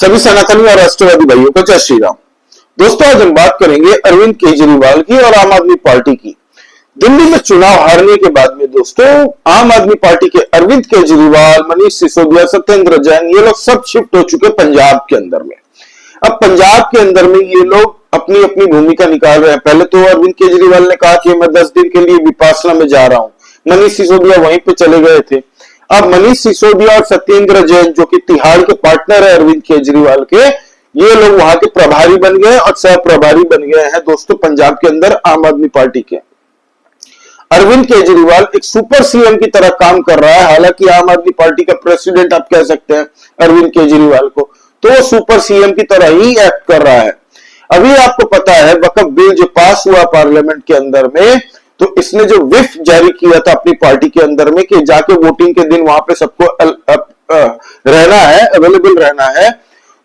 सभी सनातनी और राष्ट्रवादी भाइयों को जय श्री राम। दोस्तों, आज हम बात करेंगे अरविंद केजरीवाल की और आम आदमी पार्टी की। दिल्ली में चुनाव हारने के बाद में दोस्तों आम आदमी पार्टी के अरविंद केजरीवाल, मनीष सिसोदिया, सत्येंद्र जैन, ये लोग सब शिफ्ट हो चुके पंजाब के अंदर में। अब पंजाब के अंदर में ये लोग अपनी अपनी भूमिका निकाल रहे हैं। पहले तो अरविंद केजरीवाल ने कहा कि मैं 10 दिन के लिए विपासना में जा रहा हूं। मनीष सिसोदिया वहीं पे चले गए थे। अब मनीष सिसोदिया और सत्येंद्र जैन, जो कि तिहाड़ के पार्टनर है अरविंद केजरीवाल के, ये लोग वहां के प्रभारी बन गए और सह प्रभारी बन गए हैं दोस्तों पंजाब के अंदर आम आदमी पार्टी के। अरविंद केजरीवाल एक सुपर सीएम की तरह काम कर रहा है। हालांकि आम आदमी पार्टी का प्रेसिडेंट आप कह सकते हैं अरविंद केजरीवाल को, तो वो सुपर सीएम की तरह ही एक्ट कर रहा है। अभी आपको पता है वक्फ बिल जो पास हुआ पार्लियामेंट के अंदर में, तो इसने जो विफ जारी किया था अपनी पार्टी के अंदर में कि जाके वोटिंग के दिन वहां पे सबको रहना है, अवेलेबल रहना है।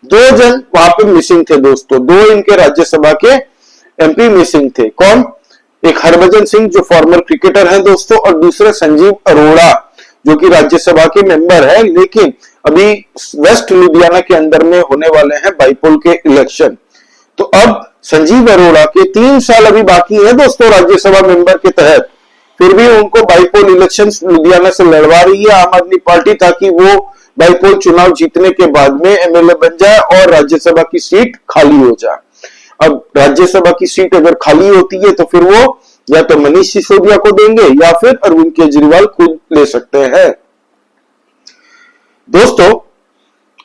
2 जन वहां पे मिसिंग थे दोस्तों, 2 इनके राज्यसभा के एमपी मिसिंग थे। कौन? एक हरभजन सिंह जो फॉर्मर क्रिकेटर हैं दोस्तों, और दूसरे संजीव अरोड़ा जो कि राज्यसभा के मेंबर है, लेकिन अभी वेस्ट लुधियाना के अंदर में होने वाले हैं बाईपोल के इलेक्शन। तो अब संजीव अरोड़ा के 3 साल अभी बाकी है दोस्तों राज्यसभा मेंबर के तहत, फिर भी उनको बाईपोल इलेक्शन लुधियाना से लड़वा रही है आम आदमी पार्टी, ताकि वो बाईपोल चुनाव जीतने के बाद में एमएलए बन जाए और राज्यसभा की सीट खाली हो जाए। अब राज्यसभा की सीट अगर खाली होती है तो फिर वो या तो मनीष सिसोदिया को देंगे या फिर अरविंद केजरीवाल खुद ले सकते हैं। दोस्तों,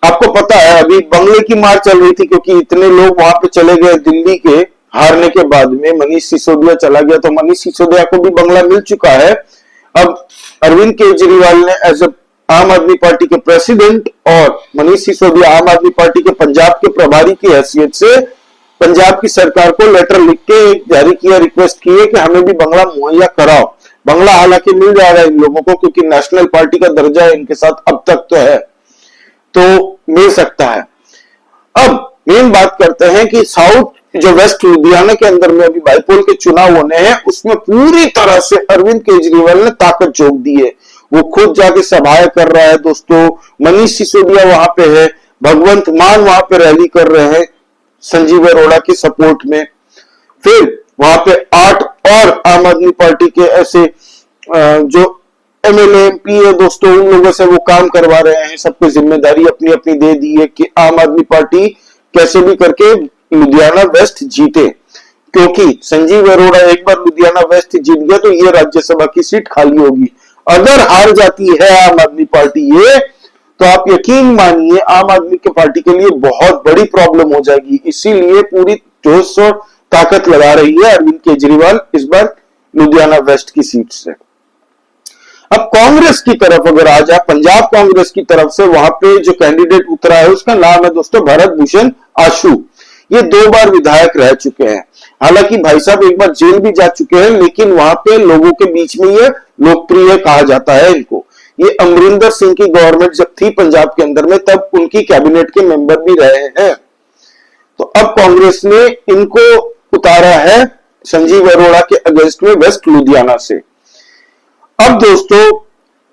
आपको पता है अभी बंगले की मार चल रही थी, क्योंकि इतने लोग वहां पे चले गए दिल्ली के हारने के बाद में। मनीष सिसोदिया चला गया तो मनीष सिसोदिया को भी बंगला मिल चुका है। अब अरविंद केजरीवाल ने एज आम आदमी पार्टी के प्रेसिडेंट और मनीष सिसोदिया आम आदमी पार्टी के पंजाब के प्रभारी की हैसियत से पंजाब की सरकार को लेटर लिख के जारी किया, रिक्वेस्ट की है कि हमें भी बंगला मुहैया कराओ। बंगला हालांकि मिल जा रहा है इन लोगों को, क्योंकि नेशनल पार्टी का दर्जा इनके साथ अब तक तो है, तो मिल सकता है। अब मेन बात करते हैं कि साउथ जो वेस्ट लुधियाना के अंदर में अभी बाईपोल के चुनाव होने हैं, उसमें पूरी तरह से अरविंद केजरीवाल ने ताकत झोंक दी है। वो खुद जाके सभाएं कर रहा है दोस्तों। मनीष सिसोदिया वहां पे है, भगवंत मान वहां पे रैली कर रहे हैं संजीव अरोड़ा के सपोर्ट में। फिर वहां पे 8 और आम आदमी पार्टी के ऐसे जो एमएलए एमपी है दोस्तों, उन लोगों से वो काम करवा रहे हैं। सबको जिम्मेदारी अपनी अपनी दे दी है कि आम आदमी पार्टी कैसे भी करके लुधियाना वेस्ट जीते, क्योंकि संजीव अरोड़ा एक बार लुधियाना वेस्ट जीत गया तो ये राज्यसभा की सीट खाली होगी। अगर हार जाती है आम आदमी पार्टी ये, तो आप यकीन मानिए आम आदमी की पार्टी के लिए बहुत बड़ी प्रॉब्लम हो जाएगी। इसीलिए पूरी जोश और ताकत लगा रही है अरविंद केजरीवाल इस बार लुधियाना वेस्ट की सीट से। अब कांग्रेस की तरफ अगर आ जाए, पंजाब कांग्रेस की तरफ से वहां पे जो कैंडिडेट उतरा है उसका नाम है दोस्तों भरत भूषण आशु। ये 2 बार विधायक रह चुके हैं। हालांकि भाई साहब एक बार जेल भी जा चुके हैं, लेकिन वहां पे लोगों के बीच में ये लोकप्रिय कहा जाता है इनको। ये अमरिंदर सिंह की गवर्नमेंट जब थी पंजाब के अंदर में, तब उनकी कैबिनेट के मेंबर भी रहे हैं। तो अब कांग्रेस ने इनको उतारा है संजीव अरोड़ा के अगेंस्ट में वेस्ट लुधियाना से। अब दोस्तों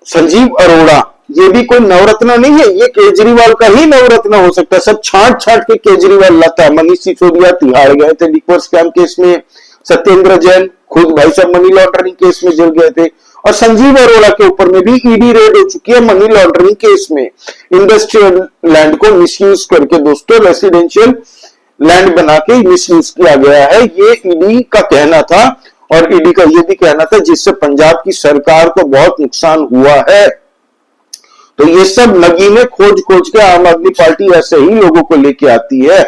संजीव अरोड़ा ये भी कोई नवरत्न नहीं है, ये केजरीवाल का ही नवरत्न हो सकता है। सब छांट छांट के केजरीवाल लाता है। मनीष सिसोदिया तिहाड़ गए थे लिक्वर स्कैम केस में, सत्येंद्र जैन खुद भाई साहब मनी लॉन्ड्रिंग केस में जुड़ गए थे, और संजीव अरोड़ा के ऊपर में भी ईडी रेड हो चुकी है मनी लॉन्ड्रिंग केस में। इंडस्ट्रियल लैंड को मिसयूज करके दोस्तों रेसिडेंशियल लैंड बना के मिसयूज किया गया है, ये ईडी का कहना था। और ईडी का ये भी कहना था जिससे पंजाब की सरकार को बहुत नुकसान हुआ है। तो ये सब नगीने खोज खोज के आम आदमी पार्टी ऐसे ही लोगों को लेके आती है।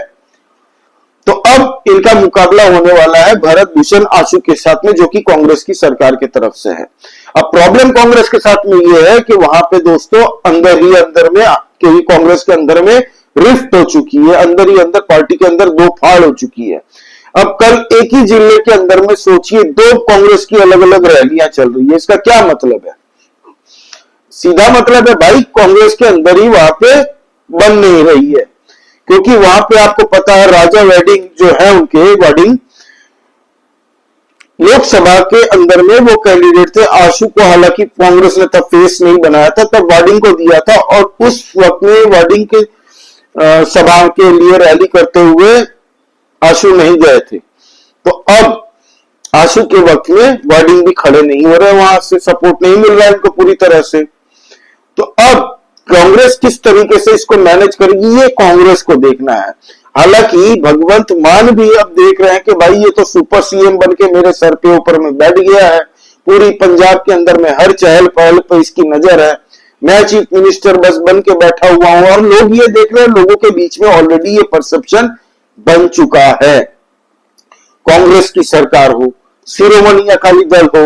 तो अब इनका मुकाबला होने वाला है भरत भूषण आशु के साथ में, जो कि कांग्रेस की सरकार की तरफ से है। अब प्रॉब्लम कांग्रेस के साथ में ये है कि वहां पे दोस्तों अंदर ही अंदर में, क्योंकि कांग्रेस के अंदर में रिफ्ट हो चुकी है, अंदर ही अंदर पार्टी के अंदर 2 फाड़ हो चुकी है। अब कल एक ही जिले के अंदर में सोचिए 2 कांग्रेस की अलग अलग रैलियां चल रही है। इसका क्या मतलब है? सीधा मतलब है भाई कांग्रेस के अंदर ही वहां पे बन नहीं रही है, क्योंकि वहां पे आपको पता है राजा वेडिंग जो है उनके वाडिंग लोकसभा के अंदर में वो कैंडिडेट थे। आशु को हालांकि कांग्रेस ने तब फेस नहीं बनाया था, तब वाडिंग को दिया था, और उस वक्त में वाडिंग के सभा के लिए रैली करते हुए आशु नहीं गए थे। तो अब आशु के वक्त में वर्डिंग भी खड़े नहीं हो रहे, वहां से सपोर्ट नहीं मिल रहा है इनको पूरी तरह से। तो अब कांग्रेस किस तरीके से इसको मैनेज करेगी, ये कांग्रेस को देखना है। हालांकि भगवंत मान भी अब देख रहे हैं कि भाई ये तो सुपर सीएम बन के मेरे सर पे ऊपर में बैठ गया है, पूरी पंजाब के अंदर में हर चहल पहल पे इसकी नजर है, मैं चीफ मिनिस्टर बस बन के बैठा हुआ हूं। और लोग ये देख रहे हैं, लोगों के बीच में ऑलरेडी ये परसेप्शन बन चुका है। कांग्रेस की सरकार हो, शिरोमणि अकाली दल हो,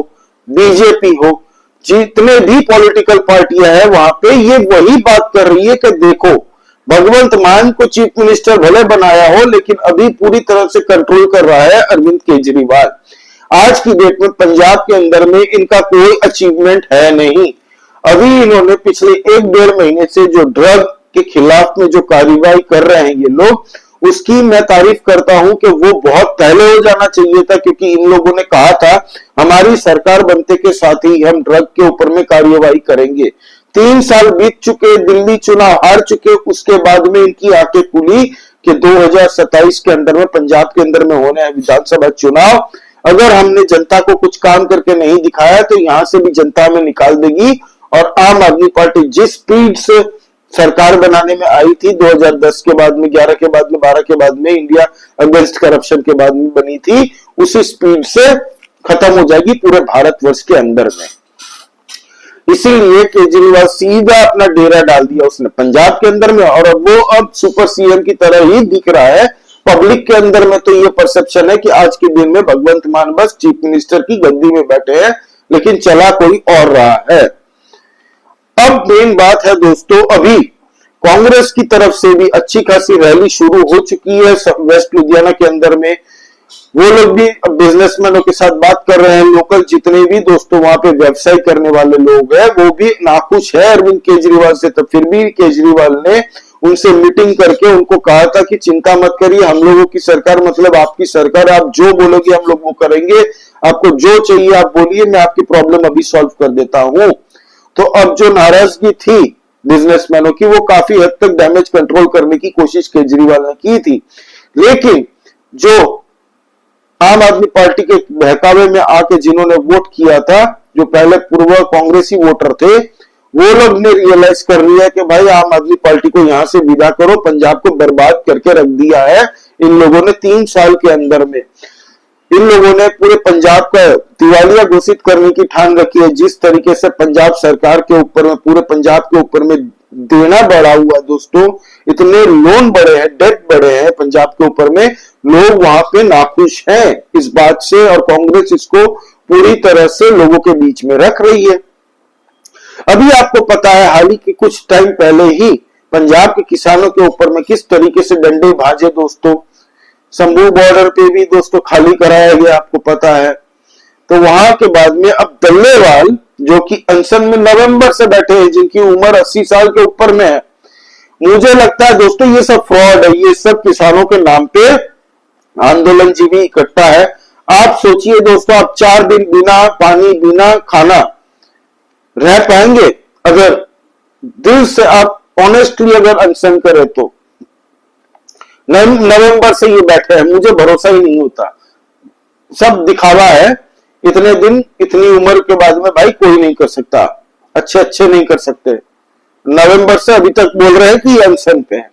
बीजेपी हो, जितने भी पॉलिटिकल पार्टियां हैं वहां पे ये वही बात कर रही है कि देखो भगवंत मान को चीफ मिनिस्टर भले बनाया हो, लेकिन अभी पूरी तरह से कंट्रोल कर रहा है अरविंद केजरीवाल। आज की डेट में पंजाब के अंदर में इनका कोई अचीवमेंट है नहीं। अभी इन्होंने पिछले 1-1.5 महीने से जो ड्रग के खिलाफ में जो कार्रवाई कर रहे हैं ये लोग, उसकी मैं तारीफ करता हूं कि वो बहुत पहले हो जाना चाहिए था, क्योंकि इन लोगों ने कहा था हमारी सरकार बनते के साथ ही हम ड्रग के ऊपर में कार्रवाई करेंगे। 3 साल बीत चुके, दिल्ली चुनाव हार चुके, उसके बाद में इनकी आंखें खुली कि 2027 के अंदर में पंजाब के अंदर में होने हैं विधानसभा चुनाव। अगर हमने जनता को कुछ काम करके नहीं दिखाया तो यहां से भी जनता में निकाल देगी। और आम आदमी पार्टी जिस स्पीड से सरकार बनाने में आई थी 2010 के बाद में, 11 के बाद में, 12 के बाद में, इंडिया अगेंस्ट करप्शन के बाद में बनी थी, उसी स्पीड से खत्म हो जाएगी पूरे भारतवर्ष के अंदर में। इसीलिए केजरीवाल सीधा अपना डेरा डाल दिया उसने पंजाब के अंदर में, और वो अब सुपर सीएम की तरह ही दिख रहा है पब्लिक के अंदर में। तो ये परसेप्शन है कि आज के दिन में भगवंत मान बस चीफ मिनिस्टर की गद्दी में बैठे हैं, लेकिन चला कोई और रहा है। अब मेन बात है दोस्तों, अभी कांग्रेस की तरफ से भी अच्छी खासी रैली शुरू हो चुकी है वेस्ट लुधियाना के अंदर में। वो लोग भी बिजनेसमैनों के साथ बात कर रहे हैं। लोकल जितने भी दोस्तों वहां पे व्यवसाय करने वाले लोग हैं वो भी नाखुश है अरविंद केजरीवाल से। तो फिर भी केजरीवाल ने उनसे मीटिंग करके उनको कहा था कि चिंता मत करिए, हम लोगों की सरकार मतलब आपकी सरकार, आप जो बोलोगे हम लोग वो करेंगे, आपको जो चाहिए आप बोलिए, मैं आपकी प्रॉब्लम अभी सॉल्व कर देता हूं। तो अब जो नाराजगी थी बिजनेसमैनों की, वो काफी हद तक डैमेज कंट्रोल करने की कोशिश केजरीवाल ने की थी। लेकिन जो आम आदमी पार्टी के बहकावे में आके जिन्होंने वोट किया था, जो पहले पूर्व कांग्रेसी वोटर थे, वो लोग ने रियलाइज कर लिया कि भाई आम आदमी पार्टी को यहां से विदा करो, पंजाब को बर्बाद करके रख दिया है इन लोगों ने 3 साल के अंदर में। इन लोगों ने पूरे पंजाब का दिवालिया घोषित करने की ठान रखी है। जिस तरीके से पंजाब सरकार के ऊपर में, पूरे पंजाब के ऊपर में देना बढ़ा हुआ दोस्तों, इतने लोन बढ़े हैं, डेट बढ़े हैं पंजाब के ऊपर में, लोग वहां पे नाखुश हैं इस बात से, और कांग्रेस इसको पूरी तरह से लोगों के बीच में रख रही है। अभी आपको पता है हाल ही के कुछ टाइम पहले ही पंजाब के किसानों के ऊपर में किस तरीके से डंडे भाजे दोस्तों। शंभू बॉर्डर पे भी दोस्तों खाली कराया गया, आपको पता है। तो वहां के बाद में अब डल्लेवाल जो कि अनशन में नवंबर से बैठे हैं, जिनकी उम्र 80 साल के ऊपर में है, मुझे लगता है दोस्तों ये सब फ्रॉड है, ये सब किसानों के नाम पे आंदोलन जीवी इकट्ठा है। आप सोचिए दोस्तों, आप 4 दिन बिना पानी बिना खाना रह पाएंगे? अगर दिल से आप ऑनेस्टली अगर अनशन करें तो नवंबर से ये बैठे हैं, मुझे भरोसा ही नहीं होता। सब दिखावा है, इतने दिन इतनी उम्र के बाद में भाई कोई नहीं कर सकता, अच्छे नहीं कर सकते। नवंबर से अभी तक बोल रहे हैं कि अनशन पे है।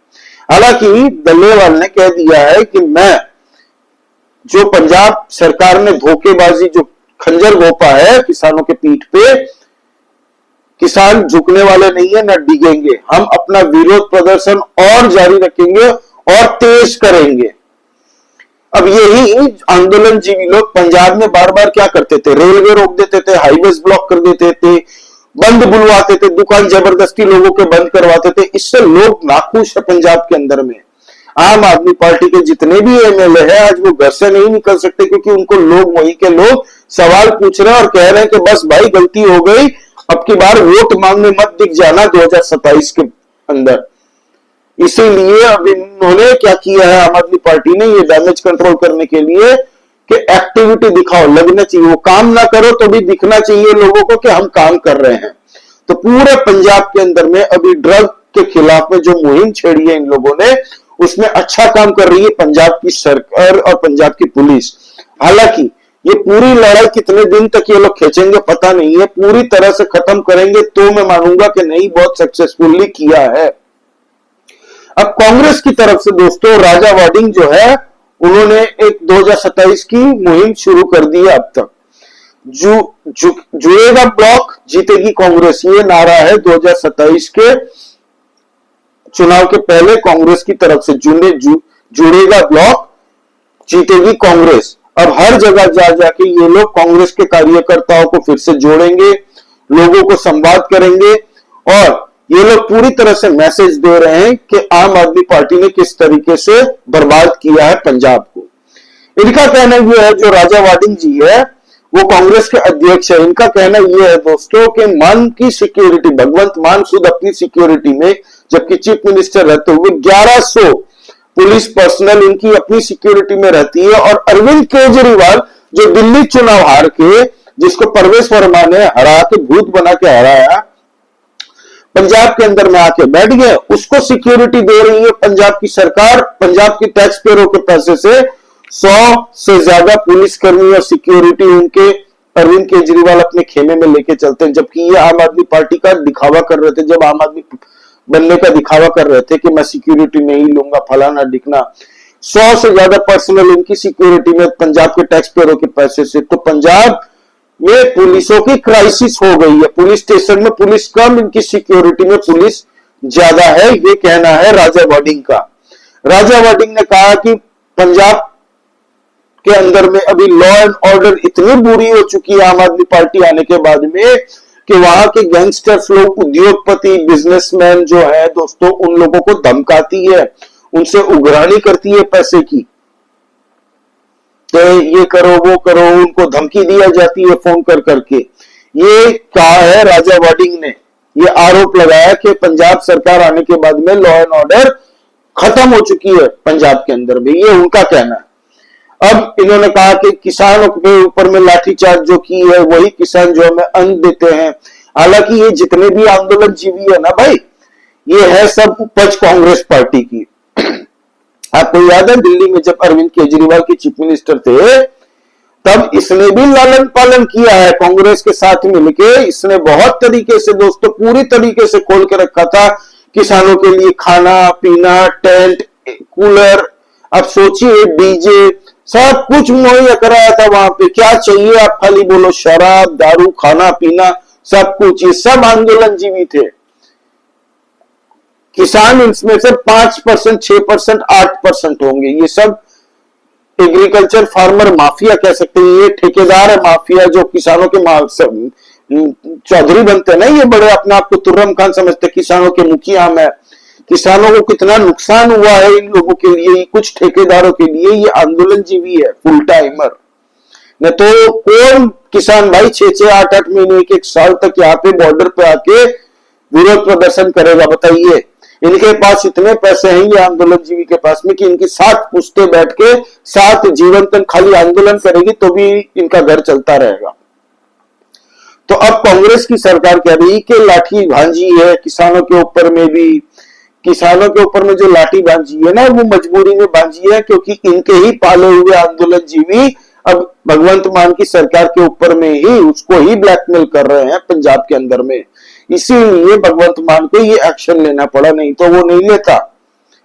हालांकि डल्लेवाल ने कह दिया है कि मैं, जो पंजाब सरकार ने धोखेबाजी जो खंजर घोंपा है किसानों के पीठ पे, किसान झुकने वाले नहीं है, न डिगेंगे। हम अपना विरोध प्रदर्शन और जारी रखेंगे और तेज करेंगे। अब यही आंदोलन जीवी लोग पंजाब में बार बार क्या करते थे, रेलवे रोक देते थे, हाईवेज ब्लॉक कर देते थे, बंद बुलवाते थे, दुकान जबरदस्ती लोगों के बंद करवाते थे। इससे लोग नाखुश है पंजाब के अंदर में। आम आदमी पार्टी के जितने भी एमएलए हैं आज वो घर से नहीं निकल सकते, क्योंकि उनको लोग, वहीं के लोग सवाल पूछ रहे हैं और कह रहे हैं कि बस भाई गलती हो गई, अब की बार वोट मांगने मत दिख जाना 2027 के अंदर। इसीलिए अब इन्होंने क्या किया है, आम आदमी पार्टी ने, ये डैमेज कंट्रोल करने के लिए कि एक्टिविटी दिखाओ, लगना चाहिए। वो काम ना करो तो भी दिखना चाहिए लोगों को कि हम काम कर रहे हैं। तो पूरे पंजाब के अंदर में अभी ड्रग के खिलाफ में जो मुहिम छेड़ी है इन लोगों ने, उसमें अच्छा काम कर रही है पंजाब की सरकार और पंजाब की पुलिस। हालांकि ये पूरी लड़ाई कितने दिन तक ये लोग खींचेंगे पता नहीं है, पूरी तरह से खत्म करेंगे तो मैं मानूंगा कि नहीं, बहुत सक्सेसफुली किया है। अब कांग्रेस की तरफ से दोस्तों राजा वाडिंग जो है, उन्होंने एक 2027 की मुहिम शुरू कर दी है। अब तक जुड़ेगा ब्लॉक जीतेगी कांग्रेस, ये नारा है 2027 के चुनाव के पहले कांग्रेस की तरफ से। जुड़ेगा ब्लॉक जीतेगी कांग्रेस। अब हर जगह जा जाके ये लोग कांग्रेस के कार्यकर्ताओं को फिर से जोड़ेंगे, लोगों को संवाद करेंगे और ये लोग पूरी तरह से मैसेज दे रहे हैं कि आम आदमी पार्टी ने किस तरीके से बर्बाद किया है पंजाब को। इनका कहना यह है, जो राजा वाडिंग जी है वो कांग्रेस के अध्यक्ष है, इनका कहना यह है दोस्तों कि मान की सिक्योरिटी, भगवंत मान खुद अपनी सिक्योरिटी में जबकि चीफ मिनिस्टर रहते हुए 1100 पुलिस पर्सनल इनकी अपनी सिक्योरिटी में रहती है। और अरविंद केजरीवाल जो दिल्ली चुनाव हार के, जिसको परवेश वर्मा ने हरा के भूत बना के हराया, पंजाब के अंदर में आके बैठ गए, उसको सिक्योरिटी दे रही है पंजाब की सरकार। पंजाब की टैक्स पेयरों के पैसे से 100 से ज्यादा पुलिसकर्मी और सिक्योरिटी उनके अरविंद केजरीवाल अपने खेमे में लेके चलते हैं, जबकि ये आम आदमी पार्टी का दिखावा कर रहे थे। जब आम आदमी बनने का दिखावा कर रहे थे कि मैं सिक्योरिटी नहीं लूंगा, फलाना दिखना, 100 से ज्यादा पर्सनल इनकी सिक्योरिटी में पंजाब के टैक्स पेयरों के पैसे से। तो पंजाब में पुलिसों की क्राइसिस हो गई है, पुलिस स्टेशन में पुलिस कम, इनकी सिक्योरिटी में पुलिस ज्यादा है, ये कहना है राजा वाडिंग का। राजा वाडिंग ने कहा कि पंजाब के अंदर में अभी लॉ एंड ऑर्डर इतनी बुरी हो चुकी है आम आदमी पार्टी आने के बाद में कि वहां के गैंगस्टर्स लोग, उद्योगपति, बिजनेसमैन जो है दोस्तों, उन लोगों को धमकाती है, उनसे उगरानी करती है पैसे की, तो ये करो वो करो, उनको धमकी दिया जाती है फोन कर करके। ये कहा है राजा वाडिंग ने, ये आरोप लगाया कि पंजाब सरकार आने के बाद में लॉ एंड ऑर्डर खत्म हो चुकी है पंजाब के अंदर में, ये उनका कहना है। अब इन्होंने कहा कि किसानों के ऊपर में लाठीचार्ज जो की है, वही किसान जो हमें अन्न देते हैं। हालांकि ये जितने भी आंदोलन जीवी है ना भाई, ये है सब उपज कांग्रेस पार्टी की। आपको याद है दिल्ली में जब अरविंद केजरीवाल के चीफ मिनिस्टर थे, तब इसने भी लालन पालन किया है कांग्रेस के साथ मिलके। इसने बहुत तरीके से दोस्तों, पूरी तरीके से खोल के रखा था किसानों के लिए खाना पीना, टेंट, कूलर, अब सोचिए डीजे, सब कुछ मुहैया कराया था वहां पे। क्या चाहिए आप खाली बोलो, शराब, दारू, खाना पीना, सब कुछ। ये सब आंदोलन जीवी थे। किसान इसमें से 5%, 6%, 8% होंगे। ये सब एग्रीकल्चर फार्मर माफिया कह सकते हैं, ये ठेकेदार है माफिया, जो किसानों के चौधरी बनते हैं ना, ये बड़े अपने आप को तुर्रम खान समझते, किसानों के मुखिया में। किसानों को कितना नुकसान हुआ है इन लोगों के लिए, कुछ ठेकेदारों के लिए ये आंदोलन जीवी है, फुल टाइमर। न तो कौन किसान भाई 6-6, 8-8 महीने, 1-1 साल तक यहाँ पे बॉर्डर पे आके विरोध प्रदर्शन करेगा, बताइए। इनके पास इतने पैसे हैं ये आंदोलन जीवी के पास में कि इनकी 7 पुश्ते बैठ के 7 जीवन तक खाली आंदोलन करेगी तो भी इनका घर चलता रहेगा। तो अब कांग्रेस की सरकार कह रही कि लाठी भांजी है किसानों के ऊपर में भी। किसानों के ऊपर में जो लाठी बांधी है ना, वो मजबूरी में बांधी है, क्योंकि इनके ही पाले हुए आंदोलन जीवी अब भगवंत मान की सरकार के ऊपर में ही उसको ही ब्लैकमेल कर रहे हैं पंजाब के अंदर में। इसीलिए भगवंत मान को ये एक्शन लेना पड़ा, नहीं तो वो नहीं लेता।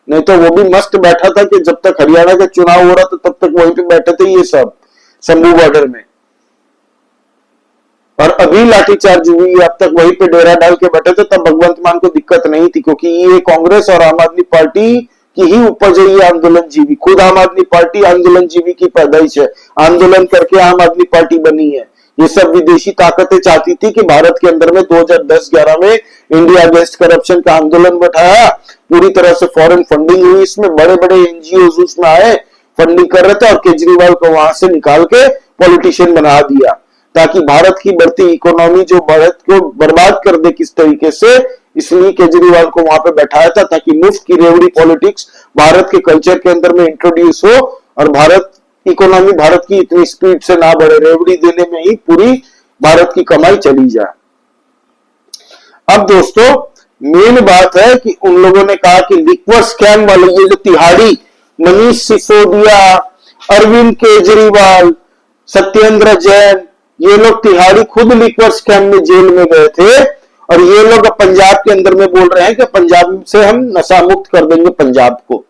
नहीं तो वो भी मस्त बैठा था कि जब तक हरियाणा का चुनाव हो रहा था तब तक वहीं पे बैठे थे ये सब शंभू बॉर्डर में। और अभी लाठीचार्ज हुई, अब तक वहीं पे डेरा डाल के बैठे थे, तब भगवंत मान को दिक्कत नहीं थी, क्योंकि ये कांग्रेस और आम आदमी पार्टी की ही उपज है ये आंदोलन जीवी। खुद आम आदमी पार्टी आंदोलन जीवी की पैदाइश है, आंदोलन करके आम आदमी पार्टी बनी है। ये सब विदेशी ताकतें चाहती थी कि भारत के अंदर में 2010-11 में इंडिया अगेंस्ट करप्शन का आंदोलन बैठाया, पूरी तरह से फॉरेन फंडिंग हुई, इसमें बड़े बड़े एनजीओ उसमें आए, फंडिंग कर रहे थे, और केजरीवाल को वहां से निकाल के पॉलिटिशियन बना दिया, ताकि भारत की बढ़ती इकोनॉमी जो भारत को बर्बाद कर दे किस तरीके से। इसलिए केजरीवाल को वहां पे बैठाया था, ताकि मुफ्त की रेवड़ी पॉलिटिक्स भारत के कल्चर के अंदर में इंट्रोड्यूस हो और भारत इकोनॉमी भारत की इतनी स्पीड से ना बढ़े, रेवड़ी देने में ही पूरी भारत की कमाई चली जाए। अब दोस्तों मेन बात है कि उन लोगों ने कहा कि लिक्वर स्कैम वाले ये जो तिहाड़ी मनीष सिसोदिया, अरविंद केजरीवाल, सत्येंद्र जैन, ये लोग तिहाड़ी खुद लिक्वर स्कैम में जेल में गए थे और ये लोग पंजाब के अंदर में बोल रहे हैं कि पंजाब से हम नशा मुक्त कर देंगे पंजाब को।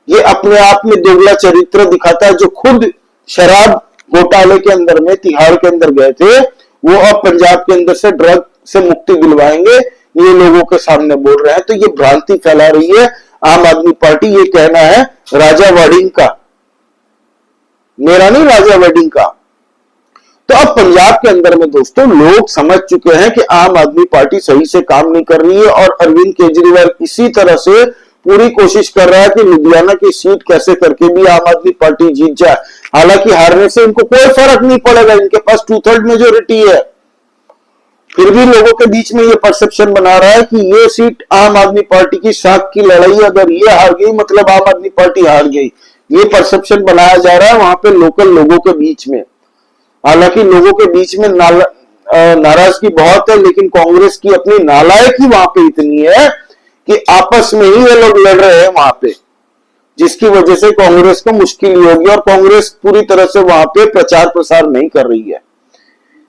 ये अपने आप में दोगला चरित्र दिखाता है। जो खुद शराब घोटाले के अंदर में तिहाड़ के अंदर गए थे, वो अब पंजाब के अंदर से ड्रग से मुक्ति दिलवाएंगे, ये लोगों के सामने बोल रहे हैं। तो ये भ्रांति फैला रही है आम आदमी पार्टी। ये कहना है राजा वाडिंग का, मेरा नहीं, राजा वाडिंग का। तो अब पंजाब के अंदर में दोस्तों लोग समझ चुके हैं कि आम आदमी पार्टी सही से काम नहीं कर रही है और अरविंद केजरीवाल इसी तरह से पूरी कोशिश कर रहा है कि लुधियाना की सीट कैसे करके भी आम आदमी पार्टी जीत जाए। हालांकि हारने से इनको कोई फर्क नहीं पड़ेगा, इनके पास 2/3 मेजोरिटी है। फिर भी लोगों के बीच में ये परसेप्शन बना रहा है कि ये सीट आम आदमी पार्टी की साख की लड़ाई, अगर ये हार गई मतलब आम आदमी पार्टी हार गई। ये परसेप्शन बनाया जा रहा है वहां पे लोकल लोगों के बीच में। हालांकि लोगों के बीच में नाराजगी बहुत है, लेकिन कांग्रेस की अपनी नालायकी वहां पे इतनी है कि आपस में ही ये लोग लड़ रहे हैं वहां पे, जिसकी वजह से कांग्रेस को मुश्किल ही होगी और कांग्रेस पूरी तरह से वहां पे प्रचार प्रसार नहीं कर रही है।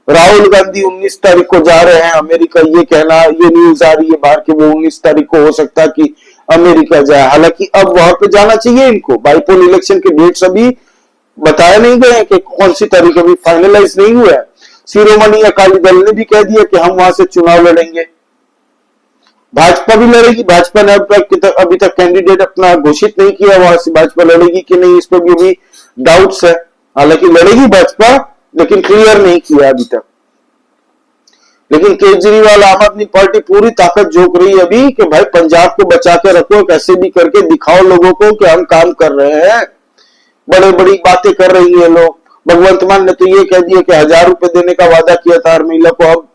राहुल गांधी 19 तारीख को जा रहे हैं अमेरिका, ये कहना, ये न्यूज आ रही है बाहर कि वो 19 तारीख को हो सकता है कि अमेरिका जाए। हालांकि अब वहां पे जाना चाहिए इनको। बाईपोल इलेक्शन के डेट्स अभी बताए नहीं गए कि कौन सी तारीख, अभी फाइनलाइज नहीं हुआ है। शिरोमणि अकाली दल ने भी कह दिया कि हम वहां से चुनाव लड़ेंगे। भाजपा भी लड़ेगी, भाजपा ने अभी तक कैंडिडेट अपना घोषित नहीं किया, वहां से भाजपा लड़ेगी कि नहीं इस पर भी अभी डाउट्स है। हालांकि लड़ेगी भाजपा, लेकिन क्लियर नहीं किया अभी तक। लेकिन केजरीवाल आम आदमी पार्टी पूरी ताकत झोंक रही है अभी कि भाई पंजाब को बचा के रखो, कैसे भी करके दिखाओ लोगों को कि हम काम कर रहे हैं। बड़े बड़ी बातें कर रही है लोग। भगवंत मान ने तो ये कह दिया कि 1000 रुपए देने का वादा किया था हर महिला को, अब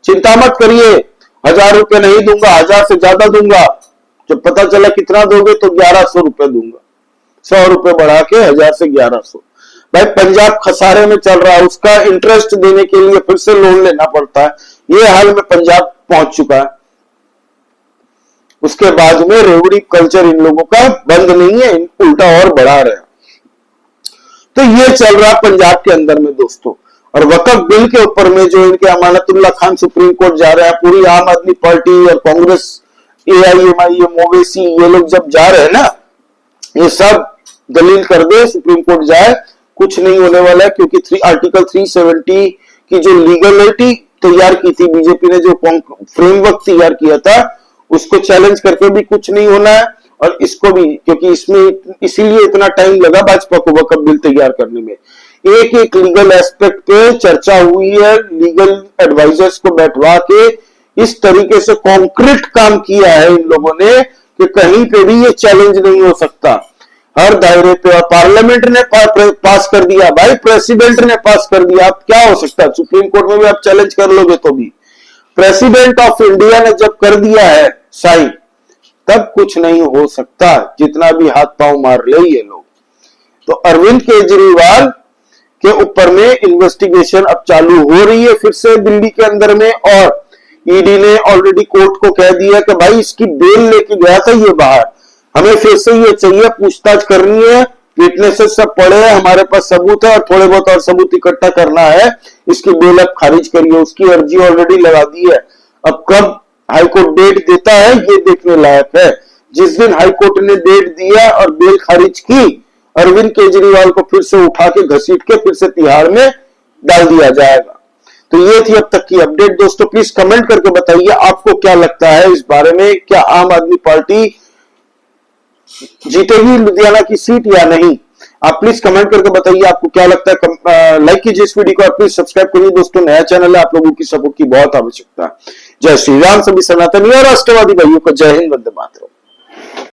चिंता मत करिए, 1000 रुपए नहीं दूंगा, 1000 से ज्यादा दूंगा। जब पता चला कितना दोगे तो 1100 रुपए दूंगा, 100 रुपए बढ़ा के 1000 से 1100। भाई पंजाब खसारे में चल रहा है, उसका इंटरेस्ट देने के लिए फिर से लोन लेना पड़ता है। ये हाल में पंजाब पहुंच चुका है। उसके बाद में रेवड़ी कल्चर इन लोगों का बंद नहीं है, उल्टा और बढ़ा रहे हैं। तो ये चल रहा पंजाब के अंदर में दोस्तों। और वक्फ बिल के ऊपर में जो इनके अमानतुल्ला खान सुप्रीम कोर्ट जा रहे हैं, पूरी आम आदमी पार्टी और कांग्रेस, AIMIM, ओवैसी, ये लोग जब जा रहे हैं ना, ये सब दलील कर दे सुप्रीम कोर्ट जाए, कुछ नहीं होने वाला है। क्योंकि आर्टिकल 370 की जो लीगलिटी तैयार की थी बीजेपी ने, जो फ्रेमवर्क तैयार किया था, उसको चैलेंज करके भी कुछ नहीं होना है। और इसको भी, क्योंकि इसमें इसीलिए इतना टाइम लगा भाजपा को वक्फ बिल तैयार करने में। एक एक लीगल एस्पेक्ट पे चर्चा हुई है, लीगल एडवाइजर्स को बैठवा के इस तरीके से कॉन्क्रीट काम किया है इन लोगों ने कि कहीं पे भी ये चैलेंज नहीं हो सकता। हर दायरे पे, और पार्लियामेंट ने पास कर दिया, भाई प्रेसिडेंट ने पास कर दिया, अब क्या हो सकता है? सुप्रीम कोर्ट में भी आप चैलेंज कर लोगे तो भी। प्रेसिडेंट ऑफ इंडिया ने जब कर दिया है साइन, तब कुछ नहीं हो सकता, जितना भी हाथ पांव मार ले ये लोग। तो अरविंद केजरीवाल के ऊपर में इन्वेस्टिगेशन अब चालू हो रही है फिर से दिल्ली के अंदर में। और ईडी ने ऑलरेडी कोर्ट को कह दिया कि भाई इसकी बेल लेके गया था ये बाहर, हमें फिर से ये चाहिए, पूछताछ करनी है, विटनेसेस सब पड़े हैं, हमारे पास सबूत है और थोड़े बहुत और सबूत इकट्ठा करना है, इसकी बेल अब खारिज करिए। उसकी अर्जी ऑलरेडी लगा दी है। अब कब हाईकोर्ट डेट देता है ये देखने लायक है। जिस दिन हाईकोर्ट ने डेट दिया और बेल खारिज की, अरविंद केजरीवाल को फिर से उठा के घसीट के फिर से तिहाड़ में डाल दिया जाएगा। तो ये थी अब तक की अपडेट दोस्तों। प्लीज कमेंट करके बताइए आपको क्या लगता है इस बारे में, क्या आम आदमी पार्टी जीतेगी लुधियाना की सीट या नहीं? आप प्लीज कमेंट करके बताइए आपको क्या लगता है। लाइक कीजिए इस वीडियो को और प्लीज सब्सक्राइब करिए दोस्तों, नया चैनल है, आप लोगों की सपोर्ट की बहुत आवश्यकता है। जय श्री राम। सभी सनातनी और राष्ट्रवादी भाइयों को जय हिंद, वंदे मातरम।